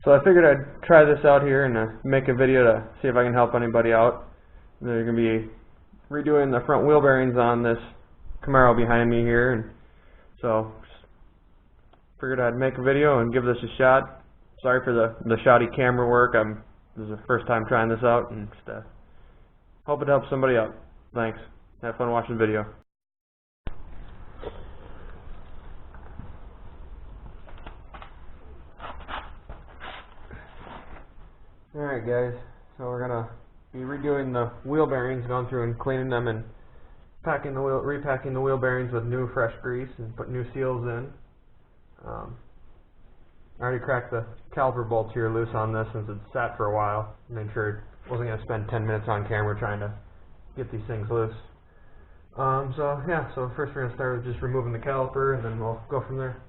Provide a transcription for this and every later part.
So I figured I'd try this out here and make a video to see if I can help anybody out. They're going to be redoing the front wheel bearings on this Camaro behind me here, and so figured I'd make a video and give this a shot. Sorry for the shoddy camera work. This is the first time trying this out, and just hope it helps somebody out. Thanks. Have fun watching the video. Alright guys, so we're gonna be redoing the wheel bearings, going through and cleaning them and repacking the wheel bearings with new fresh grease and put new seals in. I already cracked the caliper bolts here loose on this since it sat for a while. Made sure I wasn't gonna spend 10 minutes on camera trying to get these things loose. So first we're gonna start with just removing the caliper, and then we'll go from there.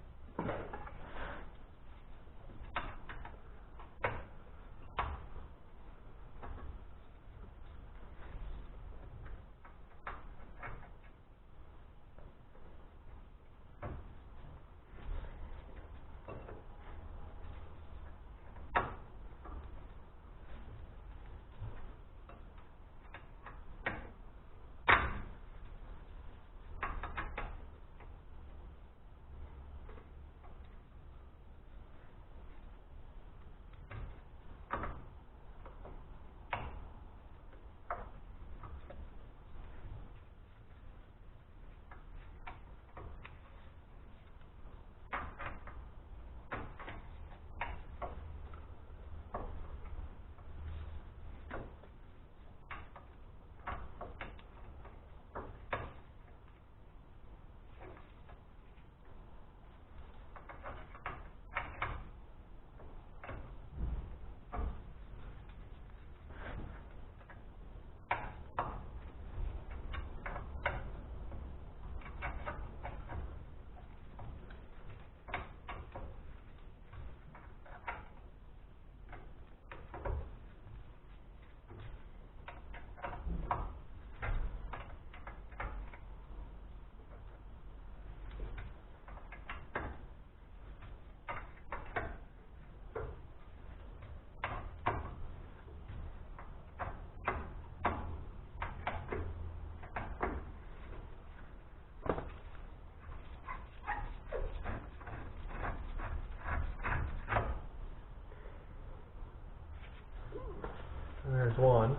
There's one.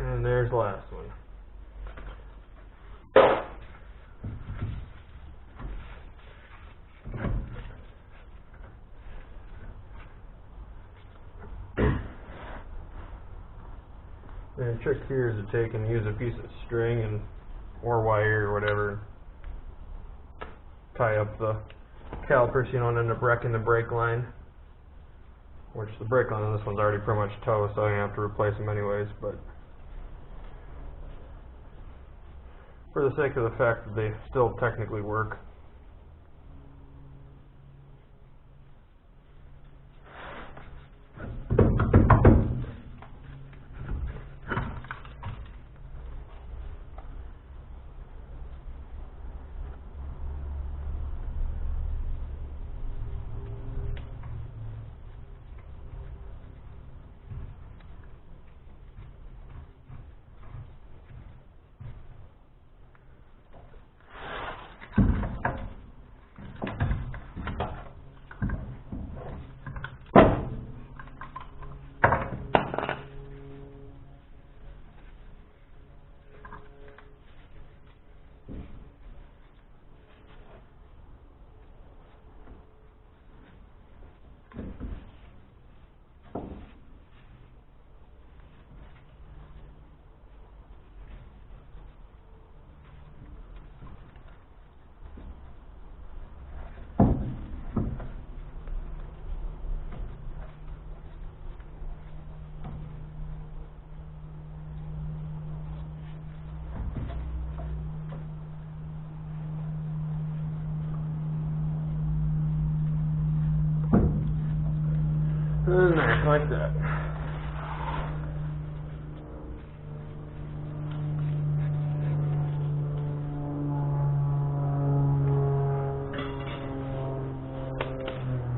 And there's the last one. There's the trick here is to take and use a piece of string and or wire or whatever, tie up the calipers so you don't end up wrecking the brake line, which the brake line on this one's already pretty much toast, so I'm going to have to replace them anyways, but for the sake of the fact that they still technically work. And there, like that.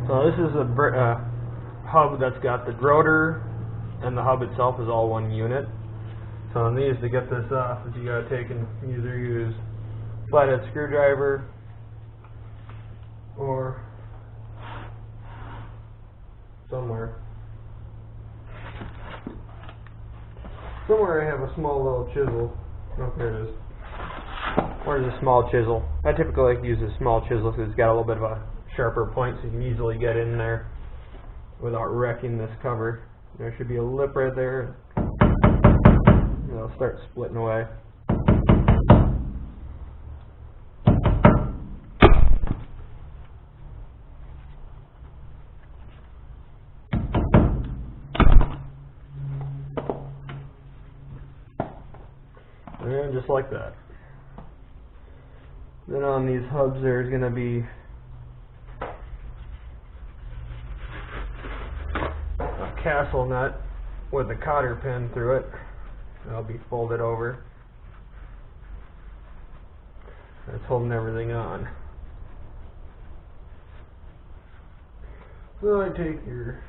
So this is a hub that's got the rotor, and the hub itself is all one unit. So on these, to get this off, you gotta take and either use flathead screwdriver or somewhere I have a small little chisel. Oh, here it is. Where's a small chisel? I typically like to use a small chisel because it's got a little bit of a sharper point, so you can easily get in there without wrecking this cover. There should be a lip right there. It'll start splitting away. And just like that. Then on these hubs there's going to be a castle nut with a cotter pin through it. That'll be folded over. That's holding everything on. So I take your,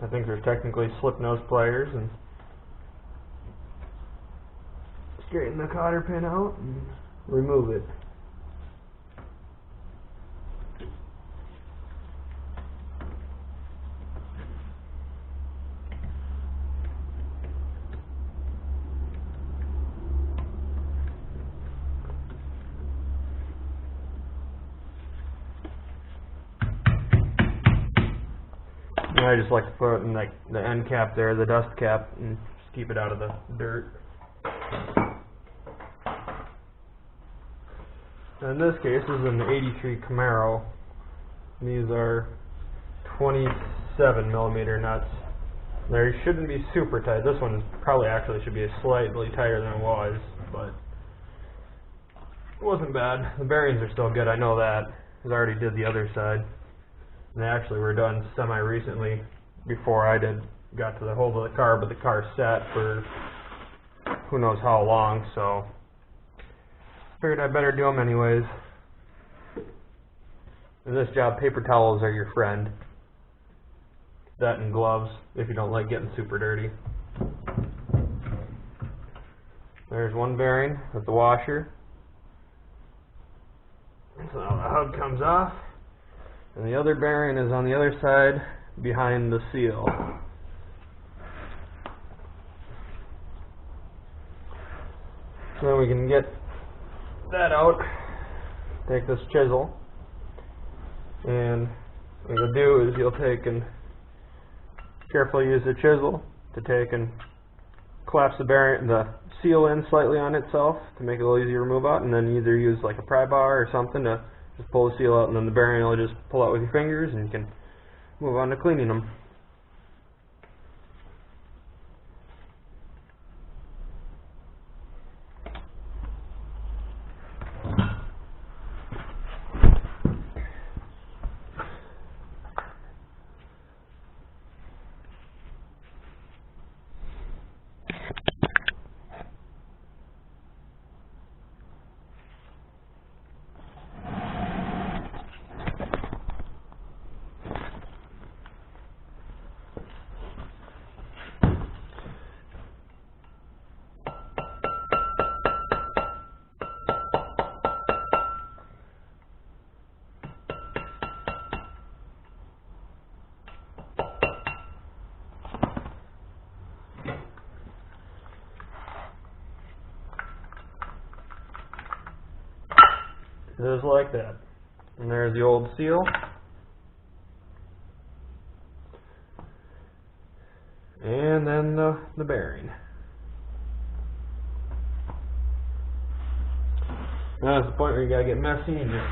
I think there's technically slip nose pliers, and straighten the cotter pin out and remove it. And I just like to put it in like the end cap there, the dust cap, and just keep it out of the dirt. In this case, this is an 83 Camaro. These are 27 millimeter nuts. They shouldn't be super tight. This one probably actually should be slightly tighter than it was, but it wasn't bad. The bearings are still good, I know that, because I already did the other side. And they actually were done semi-recently before I got to the hold of the car, but the car sat for who knows how long, so figured I'd better do them anyways. In this job, paper towels are your friend. That and gloves, if you don't like getting super dirty. There's one bearing with the washer. So now the hub comes off. And the other bearing is on the other side behind the seal. So we can get that out. Take this chisel, and what you'll do is you'll take and carefully use the chisel to take and collapse the seal in slightly on itself to make it a little easier to move out, and then either use like a pry bar or something to just pull the seal out, and then the bearing will just pull out with your fingers, and you can move on to cleaning them. Just like that. And there's the old seal. And then the bearing. Now that's the point where you gotta get messy and just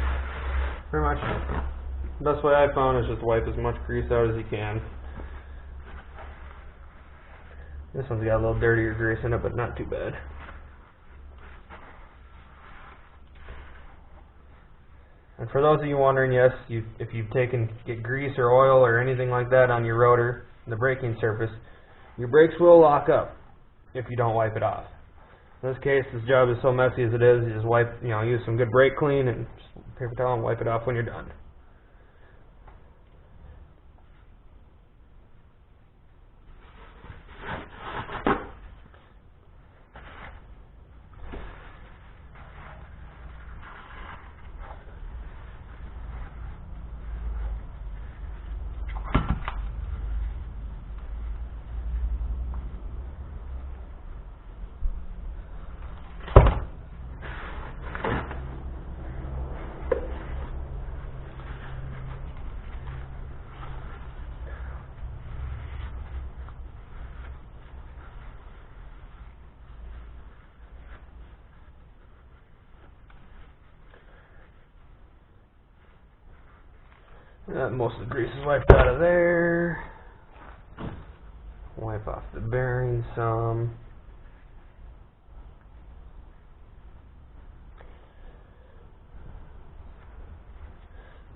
pretty much the best way I found is just wipe as much grease out as you can. This one's got a little dirtier grease in it, but not too bad. And for those of you wondering, yes, if you've get grease or oil or anything like that on your rotor, the braking surface, your brakes will lock up if you don't wipe it off. In this case, this job is so messy as it is, you just wipe, use some good brake clean and just paper towel and wipe it off when you're done. Most of the grease is wiped out of there. Wipe off the bearing some.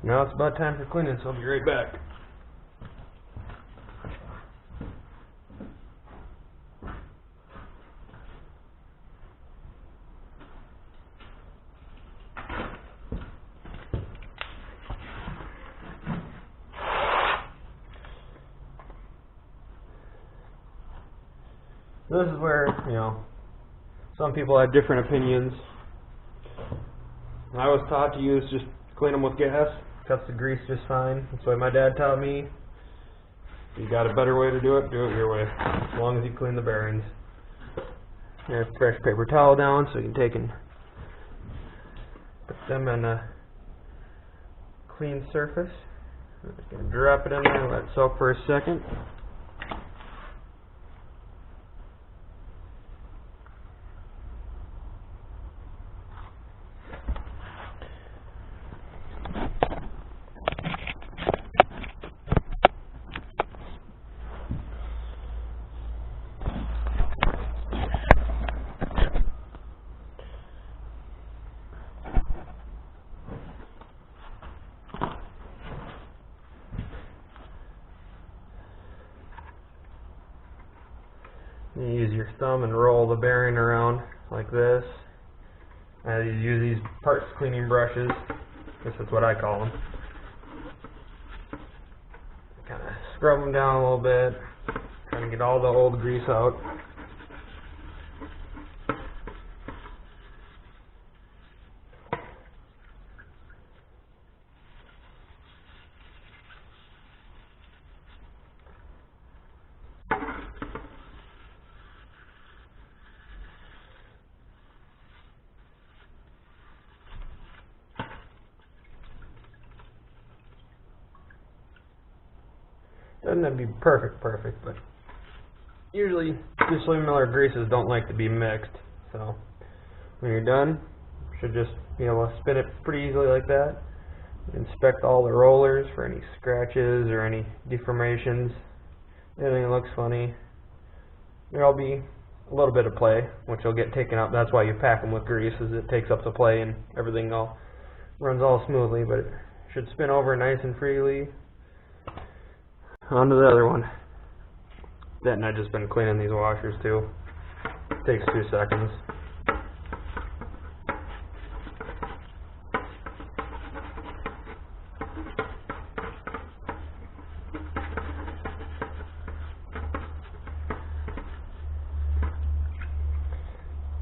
Now it's about time for cleaning, so I'll be right back. This is where, some people have different opinions. I was taught to just clean them with gas. Cuts the grease just fine. That's why my dad taught me. If you got a better way to do it your way. As long as you clean the bearings. Here's a fresh paper towel down so you can take and put them in a clean surface. I'm just going to drop it in there and let it soak for a second. You use your thumb and roll the bearing around like this. You use these parts cleaning brushes. This is what I call them. Kind of scrub them down a little bit, trying to get all the old grease out. Doesn't have to be perfect, but usually dissimilar greases don't like to be mixed, so when you're done, you should just be able to spin it pretty easily like that. Inspect all the rollers for any scratches or any deformations. Anything that looks funny. There'll be a little bit of play, which will get taken up. That's why you pack them with grease, is it takes up the play and everything all runs all smoothly, but it should spin over nice and freely. On to the other one. That, and I've just been cleaning these washers too. Takes 2 seconds.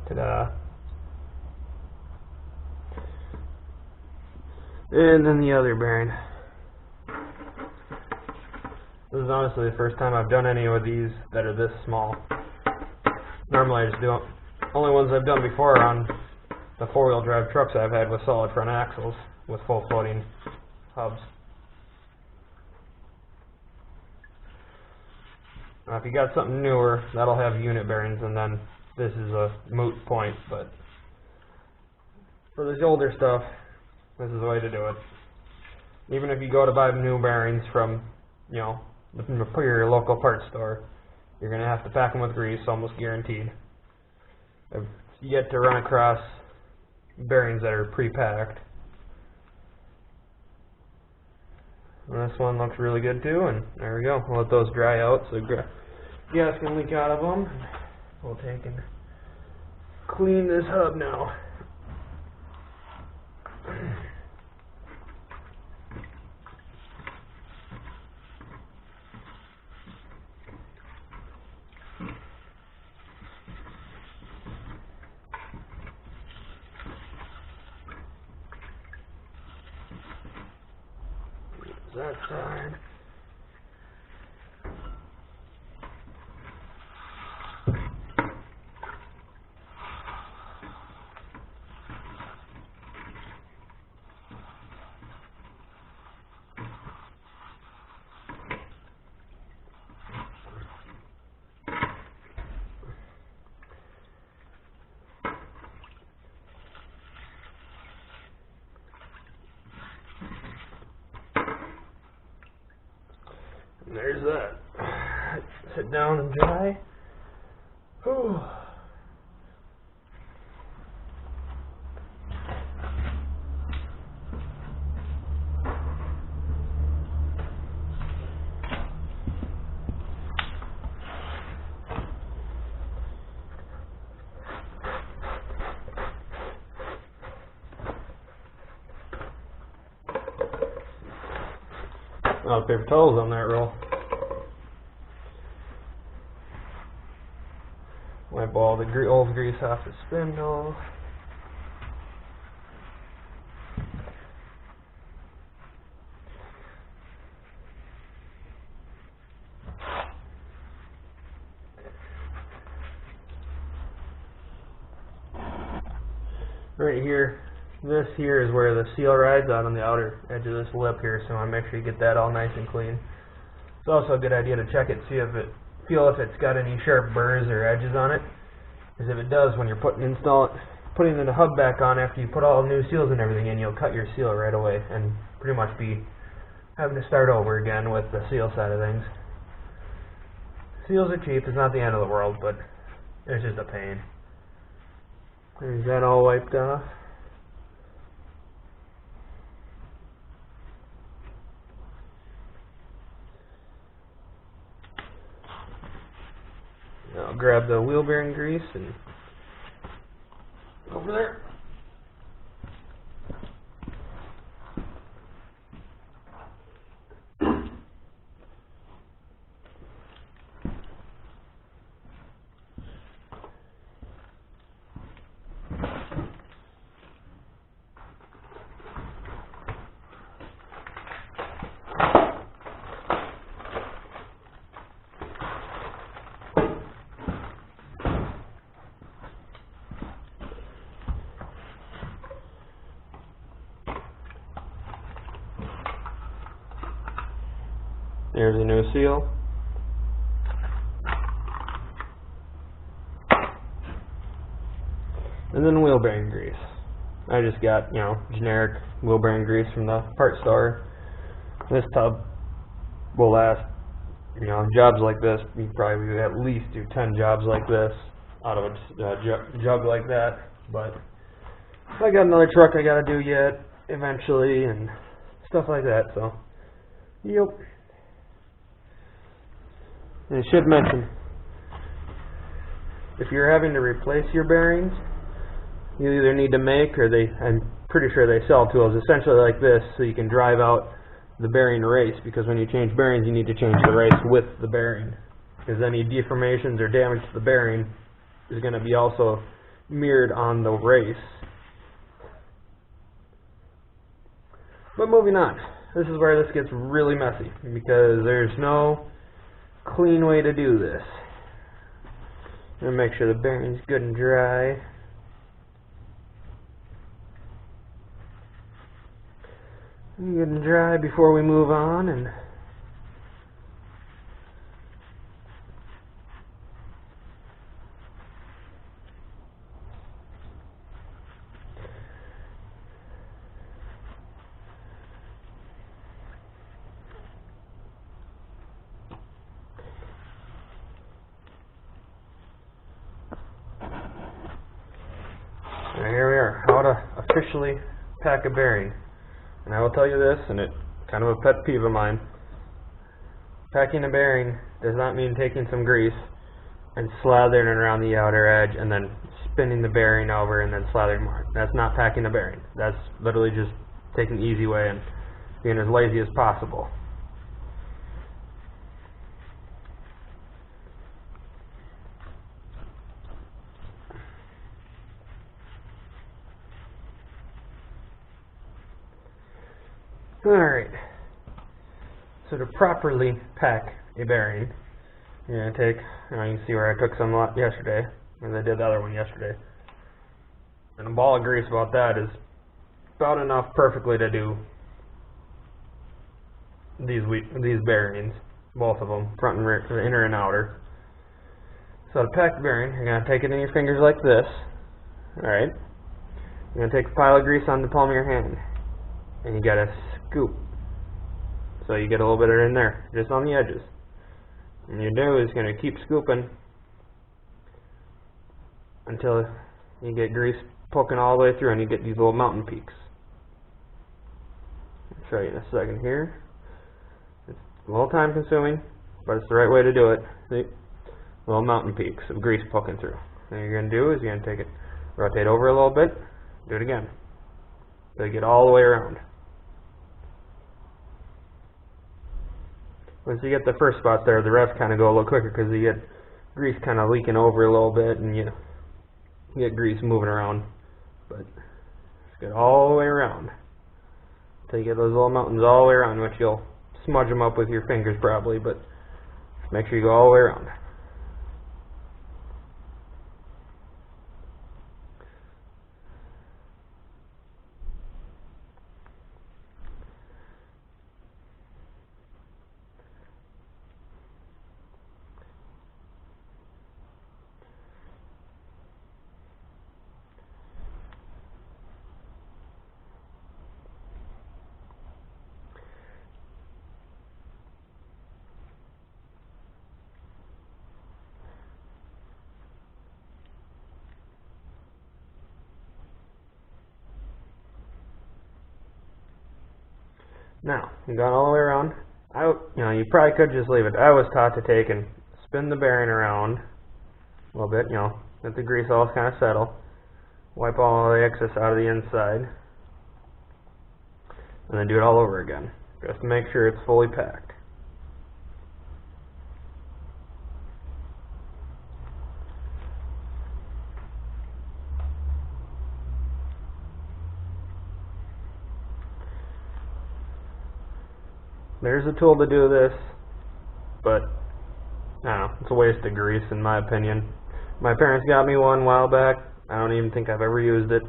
Ta-da. And then the other bearing. This is honestly the first time I've done any of these that are this small. Normally I just do only ones I've done before are on the 4-wheel drive trucks I've had with solid front axles with full floating hubs. Now if you got something newer, that'll have unit bearings, and then this is a moot point, but for this older stuff, this is the way to do it. Even if you go to buy new bearings from, you know, your local parts store, you're going to have to pack them with grease, almost guaranteed. I've yet to run across bearings that are pre-packed. And this one looks really good too, and there we go. We'll let those dry out so gas can leak out of them. We'll take and clean this hub now. That side. And there's that. Sit down and dry. Whew. Oh, paper towels on that roll. Wipe all the old grease off the spindle. Right here. This here is where the seal rides out on the outer edge of this lip here, so I want to make sure you get that all nice and clean. It's also a good idea to check it, feel if it's got any sharp burrs or edges on it. Because if it does, when you're putting the hub back on after you put all the new seals and everything in, you'll cut your seal right away and pretty much be having to start over again with the seal side of things. Seals are cheap, it's not the end of the world, but it's just a pain. There's that all wiped off. I'll grab the wheel bearing grease and over there. There's a new seal. And then wheel bearing grease. I just got, generic wheel bearing grease from the part store. This tub will last, jobs like this, you probably at least do 10 jobs like this out of a jug like that. But I got another truck I gotta do yet, eventually, and stuff like that, so, yep. And I should mention, if you're having to replace your bearings, you either need to make, or I'm pretty sure they sell tools essentially like this, so you can drive out the bearing race, because when you change bearings, you need to change the race with the bearing, because any deformations or damage to the bearing is going to be also mirrored on the race. But moving on, this is where this gets really messy, because there's no clean way to do this. I'm going to make sure the bearing's good and dry. Good and dry before we move on. And here we are, how to officially pack a bearing. And I will tell you this, and it's kind of a pet peeve of mine. Packing a bearing does not mean taking some grease and slathering it around the outer edge and then spinning the bearing over and then slathering more. That's not packing a bearing. That's literally just taking the easy way and being as lazy as possible. Alright, so to properly pack a bearing, you're going to take, you can see where I took some yesterday, and I did the other one yesterday. And a ball of grease about that is about enough perfectly to do these bearings, both of them, front and rear, inner and outer. So to pack the bearing, you're going to take it in your fingers like this, alright? You're going to take a pile of grease on the palm of your hand, and you got to scoop. So you get a little bit of it in there, just on the edges. And you do is going to keep scooping until you get grease poking all the way through and you get these little mountain peaks. I'll show you in a second here. It's a little time consuming, but it's the right way to do it. See? Little mountain peaks of grease poking through. What you're going to do is you're going to take it, rotate over a little bit, do it again. So you get all the way around. Once you get the first spot there, the rest kind of go a little quicker because you get grease kind of leaking over a little bit and you get grease moving around. But just get all the way around until you get those little mountains all the way around, which you'll smudge them up with your fingers probably, but just make sure you go all the way around. Now, you got all the way around. You probably could just leave it. I was taught to take and spin the bearing around a little bit, let the grease all kind of settle. Wipe all the excess out of the inside. And then do it all over again, just to make sure it's fully packed. There's a tool to do this, but I don't know, it's a waste of grease in my opinion. My parents got me one a while back. I don't even think I've ever used it.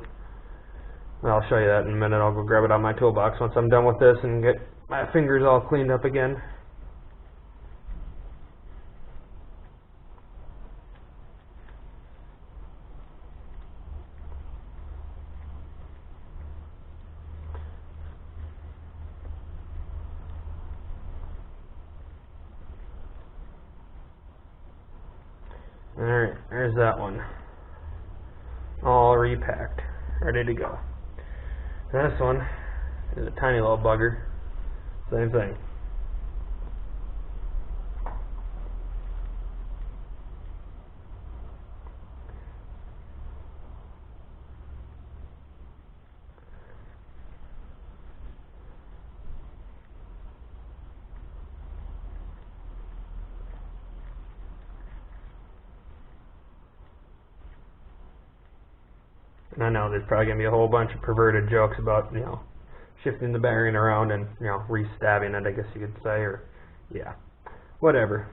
I'll show you that in a minute. I'll go grab it out of my toolbox once I'm done with this and get my fingers all cleaned up again. Alright, there's that one. All repacked, ready to go. And this one is a tiny little bugger. Same thing. And I know there's probably going to be a whole bunch of perverted jokes about, shifting the bearing around and, re-stabbing it, I guess you could say, or, yeah, whatever.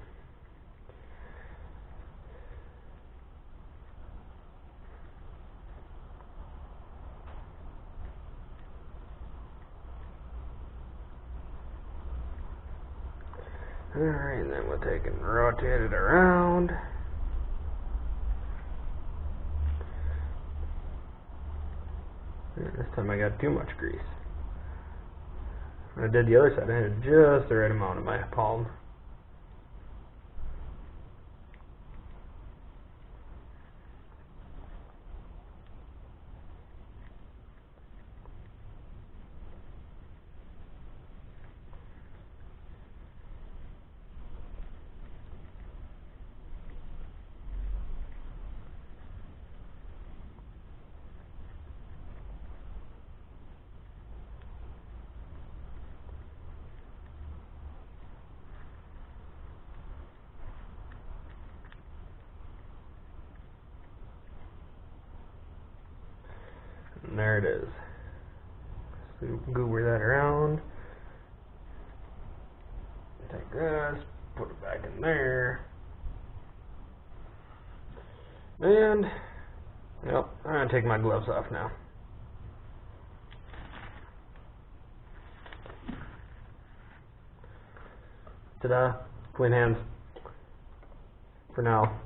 Alright, then we'll take and rotate it around. This time I got too much grease. When I did the other side, I had just the right amount in my palm. And there it is. So goober that around. Take this, put it back in there. And, I'm going to take my gloves off now. Ta-da, clean hands. For now.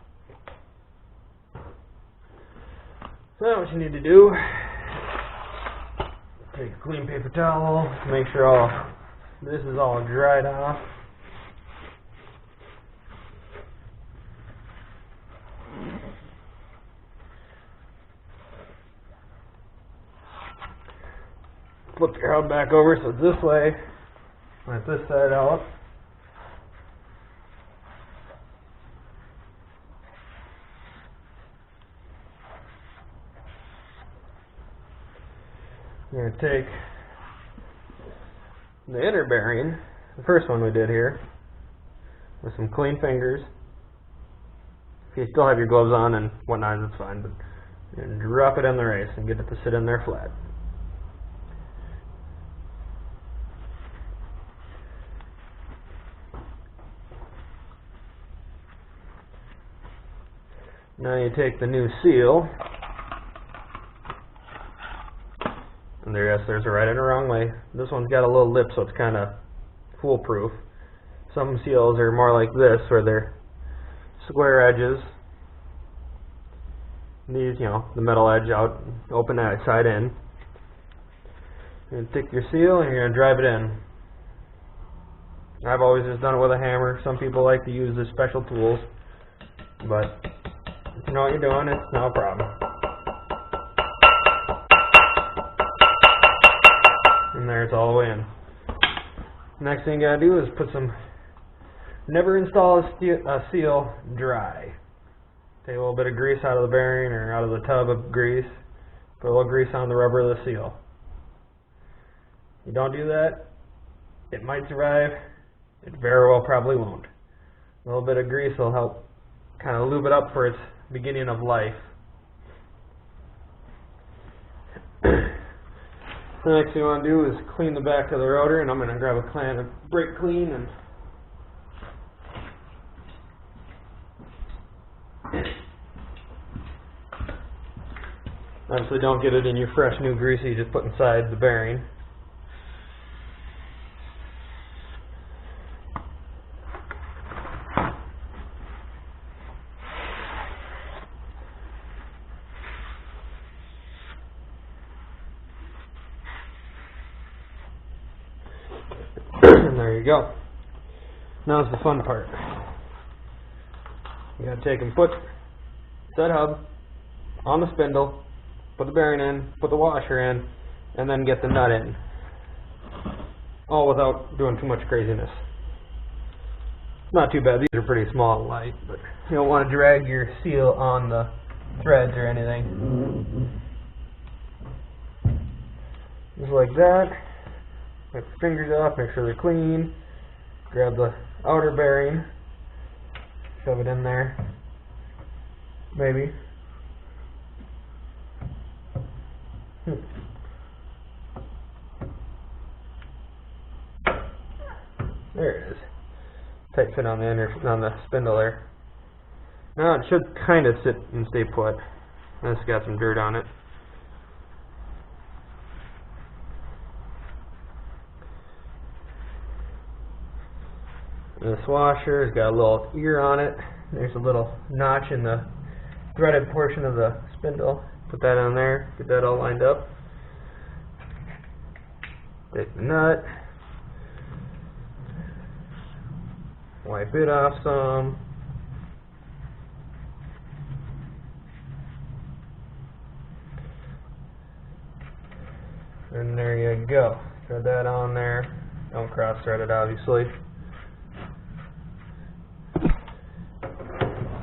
So what you need to do, take a clean paper towel, make sure all this is all dried off. Flip your hub back over so it's this way. Let this side out. You're going to take the inner bearing, the first one we did here, with some clean fingers. If you still have your gloves on and whatnot, that's fine, but and drop it in the race and get it to sit in there flat. Now you take the new seal, and there's a right and a wrong way. This one's got a little lip, so it's kind of foolproof. Some seals are more like this, where they're square edges. These, the metal edge out, open that side in. You're going to take your seal and you're going to drive it in. I've always just done it with a hammer. Some people like to use the special tools, but if you know what you're doing, it's no problem. And there, it's all the way in. Next thing you gotta do is never install a seal dry. Take a little bit of grease out of the bearing or out of the tub of grease. Put a little grease on the rubber of the seal. You don't do that, it might survive. It very well probably won't. A little bit of grease will help kind of lube it up for its beginning of life. The next thing you want to do is clean the back of the rotor, and I'm going to grab a can of brake clean and obviously don't get it in your fresh new grease you just put inside the bearing. And there you go. Now's the fun part. You gotta take and put set hub on the spindle, put the bearing in, put the washer in, and then get the nut in. All without doing too much craziness. Not too bad. These are pretty small and light, but you don't want to drag your seal on the threads or anything. Just like that. Get the fingers off, make sure they're clean. Grab the outer bearing, shove it in there, maybe. There it is. Tight fit on the spindle there. Now it should kind of sit and stay put. It's got some dirt on it. This washer has got a little ear on it. There's a little notch in the threaded portion of the spindle. Put that on there, get that all lined up. Take the nut. Wipe it off some. And there you go. Thread that on there. Don't cross thread it, obviously.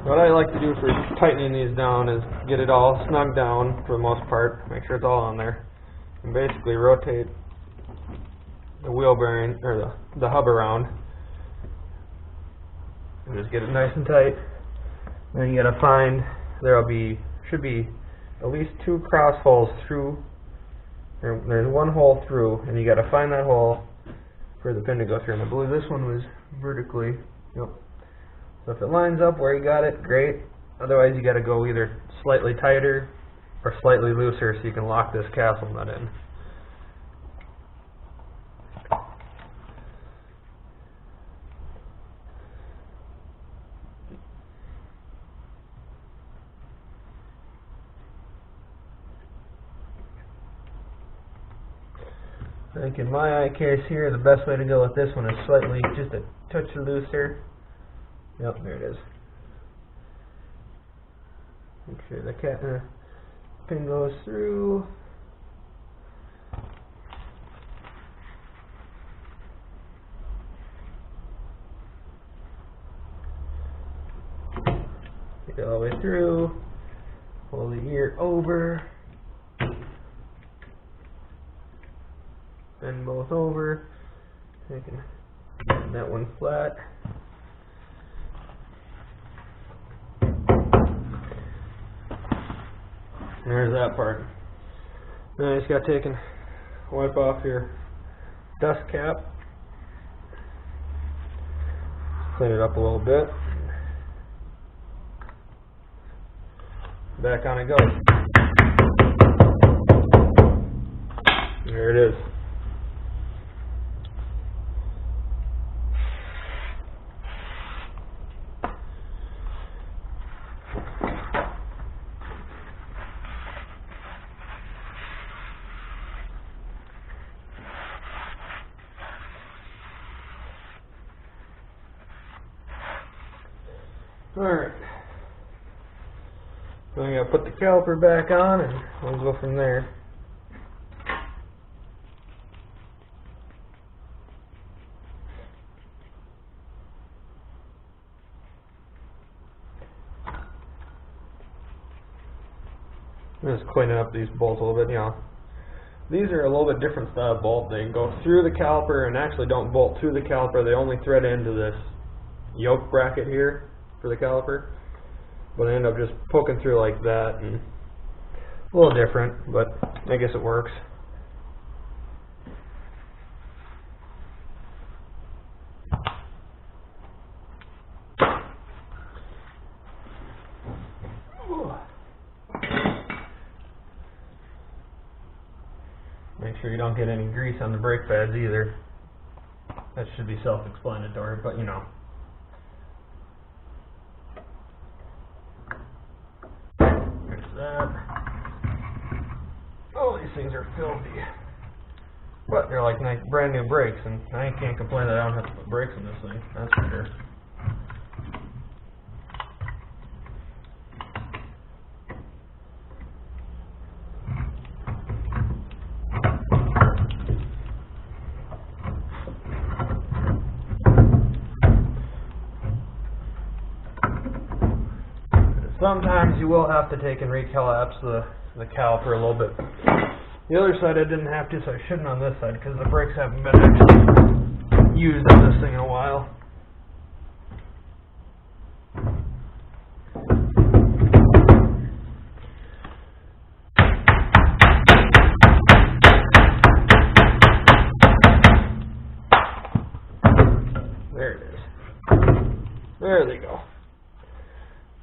What I like to do for tightening these down is get it all snug down for the most part. Make sure it's all on there. And basically rotate the wheel bearing, or the hub around. And just get it nice and tight. Then you gotta find, should be at least 2 cross holes through. There's 1 hole through, and you gotta find that hole for the pin to go through. And I believe this one was vertically. Yep. So if it lines up where you got it, great. Otherwise you gotta go either slightly tighter or slightly looser so you can lock this castle nut in. I think in my eye case here, the best way to go with this one is slightly, just a touch looser. Yep, there it is. Make sure the pin goes through. Get it all the way through. Pull the ear over. Bend both over. I can bend that one flat. There's that part. Now you just got to take and wipe off your dust cap. Clean it up a little bit. Back on it goes. There it is. Alright, so I'm going to put the caliper back on and we'll go from there. I'm just cleaning up these bolts a little bit, These are a little bit different style bolt. They go through the caliper and actually don't bolt to the caliper. They only thread into this yoke bracket here for the caliper, but I end up just poking through like that, and a little different, but I guess it works. Make sure you don't get any grease on the brake pads either. That should be self-explanatory, but that. Oh, these things are filthy. But they're like nice brand new brakes, and I can't complain that I don't have to put brakes in this thing, that's for sure. sometimes you will have to take and recollapse the caliper a little bit. The other side I didn't have to, so I shouldn't on this side because the brakes haven't been actually used on this thing in a while. There it is. There they go.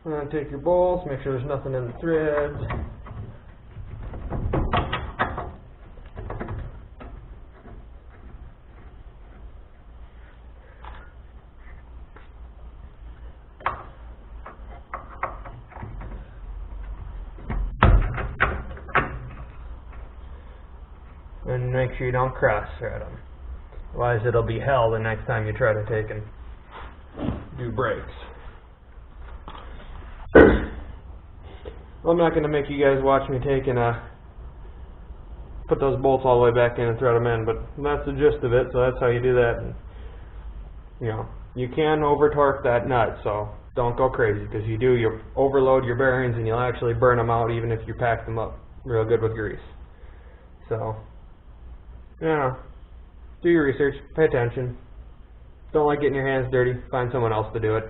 And then take your bolts, make sure there's nothing in the threads. And make sure you don't cross thread them. Otherwise it'll be hell the next time you try to take and do brakes. Well, I'm not going to make you guys watch me take and put those bolts all the way back in and thread them in, but that's the gist of it, so that's how you do that. And, you know, you can over torque that nut, so don't go crazy, because you overload your bearings and you'll actually burn them out even if you pack them up real good with grease. So, yeah, do your research, pay attention. Don't like getting your hands dirty, find someone else to do it.